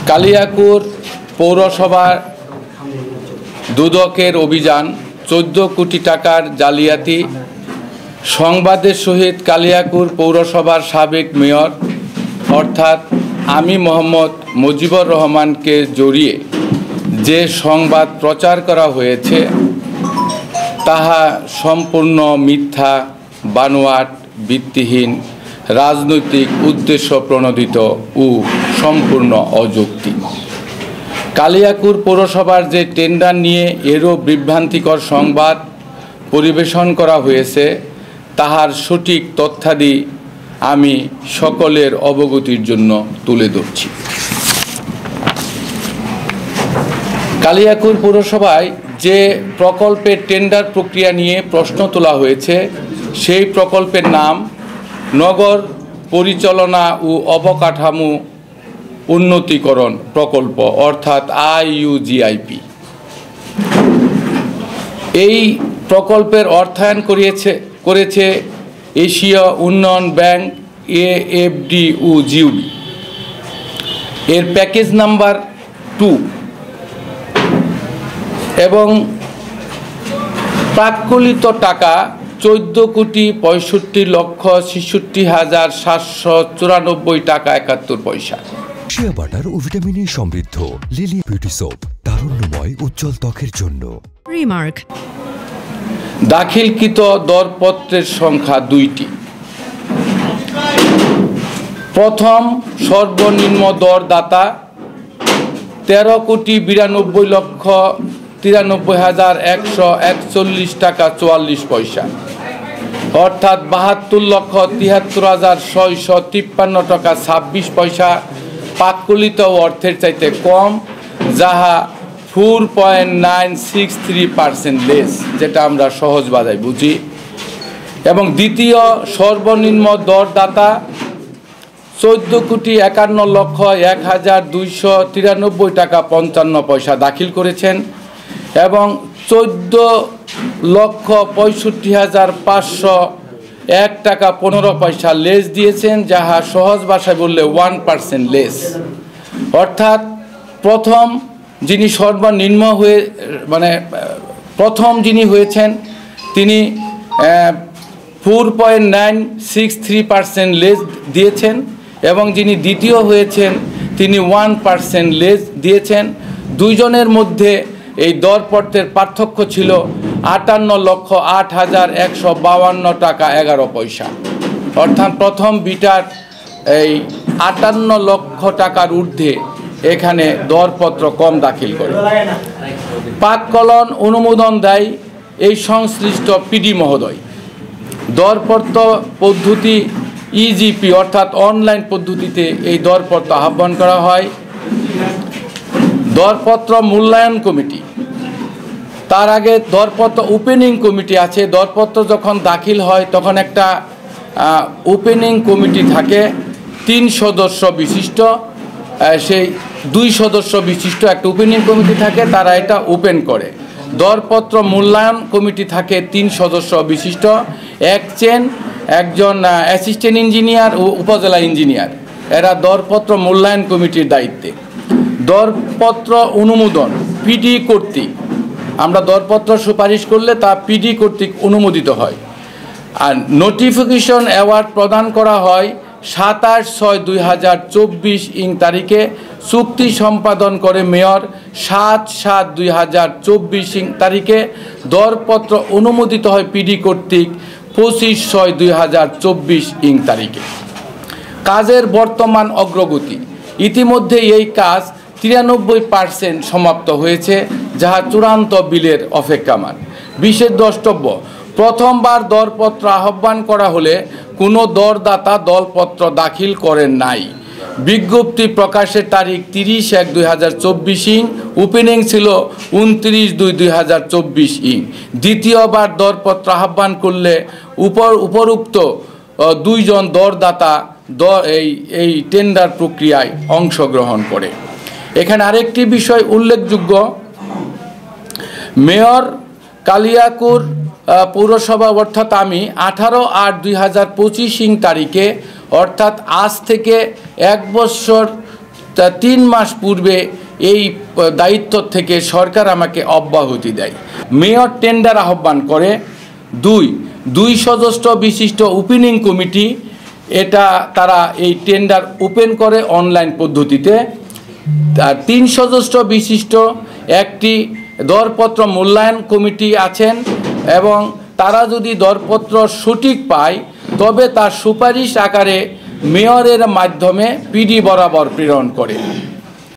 কালিয়াকুর পৌরসভার দুদকের অভিযান 14 কোটি টাকার জালিয়াতি। সংবাদের সহিত কালিয়াকুর পৌরসভার সাবেক মেয়র অর্থাৎ আমি মোহাম্মদ মুজিবুর রহমানকে জড়িয়ে যে সংবাদ প্রচার করা হয়েছে তাহা সম্পূর্ণ মিথ্যা, বানোয়াট, ভিত্তিহীন, রাজনৈতিক উদ্দেশ্য প্রণোদিত ও সম্পূর্ণ অযৌক্তিক। কালিয়াকুর পৌরসভার যে টেন্ডার নিয়ে এরও বিভ্রান্তিকর সংবাদ পরিবেশন করা হয়েছে তাহার সঠিক তথ্যাদি আমি সকলের অবগতির জন্য তুলে ধরছি। কালিয়াকুর পৌরসভায় যে প্রকল্পের টেন্ডার প্রক্রিয়া নিয়ে প্রশ্ন তোলা হয়েছে সেই প্রকল্পের নাম নগর পরিচালনা ও অবকাঠামো উন্নতিকরণ প্রকল্প অর্থাৎ IUGIP। এই প্রকল্পের অর্থায়ন করেছে এশিয়া উন্নয়ন ব্যাংক AFD ও GUB। এর প্যাকেজ নাম্বার 2 এবং প্রাক্কলিত টাকা 14,65,66,794 টাকা 71 পয়সা। শিয়া বাটার ও ভিটামিনে সমৃদ্ধ লিলি বিউটি সোপ, তারুণ্যময় উজ্জ্বল ত্বকের জন্য। রিমার্ক। দাখিলকৃত দরপত্রের সংখ্যা 2টি। প্রথম সর্বনিম্ন দরদাতা 13,92,93,141 টাকা 44 পয়সা অর্থাৎ 72,73,653 টাকা 26 পয়সা প্রাক্কলিত অর্থের চাইতে কম, যাহা 4.963% লেস, যেটা আমরা সহজ ভাষায় বুঝি। এবং দ্বিতীয় সর্বনিম্ন দরদাতা 14,51,01,293 টাকা 55 পয়সা দাখিল করেছেন এবং 14,65,501 টাকা 15 পয়সা লেস দিয়েছেন, যাহা সহজ ভাষায় বললে 1% লেস। অর্থাৎ প্রথম যিনি সর্বনিম্ন প্রথম যিনি হয়েছেন তিনি 4.963% লেস দিয়েছেন এবং যিনি দ্বিতীয় হয়েছেন তিনি 1% লেস দিয়েছেন। দুইজনের মধ্যে এই দরপত্রের পার্থক্য ছিল 58,08,152 টাকা 11 পয়সা। অর্থাৎ প্রথম বিটার এই 58 লক্ষ টাকার ঊর্ধ্বে এখানে দরপত্র কম দাখিল করে। প্রাক্কলন অনুমোদন দেয় এই সংশ্লিষ্ট PD মহোদয়। দরপত্র পদ্ধতি EGP অর্থাৎ অনলাইন পদ্ধতিতে এই দরপত্র আহ্বান করা হয়। দরপত্র মূল্যায়ন কমিটি, তার আগে দরপত্র ওপেনিং কমিটি আছে। দরপত্র যখন দাখিল হয় তখন একটা ওপেনিং কমিটি থাকে 3 সদস্য বিশিষ্ট, সেই 2 সদস্য বিশিষ্ট একটা ওপেনিং কমিটি থাকে, তারা এটা ওপেন করে। দরপত্র মূল্যায়ন কমিটি থাকে 3 সদস্য বিশিষ্ট, একজন অ্যাসিস্ট্যান্ট ইঞ্জিনিয়ার ও উপজেলা ইঞ্জিনিয়ার, এরা দরপত্র মূল্যায়ন কমিটির দায়িত্বে। দরপত্র অনুমোদন PD কর্তৃক, আমরা দরপত্র সুপারিশ করলে তা PD কর্তৃক অনুমোদিত হয়। আর নোটিফিকেশন অ্যাওয়ার্ড প্রদান করা হয় 27/6/2024 তারিখে। চুক্তি সম্পাদন করে মেয়র 7/7/2024 তারিখে। দরপত্র অনুমোদিত হয় PD কর্তৃক 25/6/2024 তারিখে। কাজের বর্তমান অগ্রগতি, ইতিমধ্যে এই কাজ 93% সমাপ্ত হয়েছে, যাহা চূড়ান্ত বিলের অপেক্ষামান। বিশেষ দ্রষ্টব্য, প্রথমবার দরপত্র আহ্বান করা হলে কোনো দরদাতা দরপত্র দাখিল করেন নাই। বিজ্ঞপ্তি প্রকাশের তারিখ 30/1/2024, ওপেনিং ছিল 29/2/2024। দ্বিতীয়বার দরপত্র আহ্বান করলে উপরোক্ত 2 জন দরদাতা এই টেন্ডার প্রক্রিয়ায় অংশগ্রহণ করে। এখানে আরেকটি বিষয় উল্লেখযোগ্য, মেয়র কালিয়াকুর পৌরসভা অর্থাৎ আমি 18/8/2025 তারিখে অর্থাৎ আজ থেকে 1 বছর 3 মাস পূর্বে এই দায়িত্ব থেকে সরকার আমাকে অব্যাহতি দেয়। মেয়র টেন্ডার আহ্বান করে। 2 সদস্য বিশিষ্ট ওপেনিং কমিটি, এটা তারা এই টেন্ডার ওপেন করে অনলাইন পদ্ধতিতে। 3 সদস্য বিশিষ্ট একটি দরপত্র মূল্যায়ন কমিটি আছেন এবং তারা যদি দরপত্র সঠিক পায় তবে তার সুপারিশ আকারে মেয়রের মাধ্যমে পিডি বরাবর প্রেরণ করে।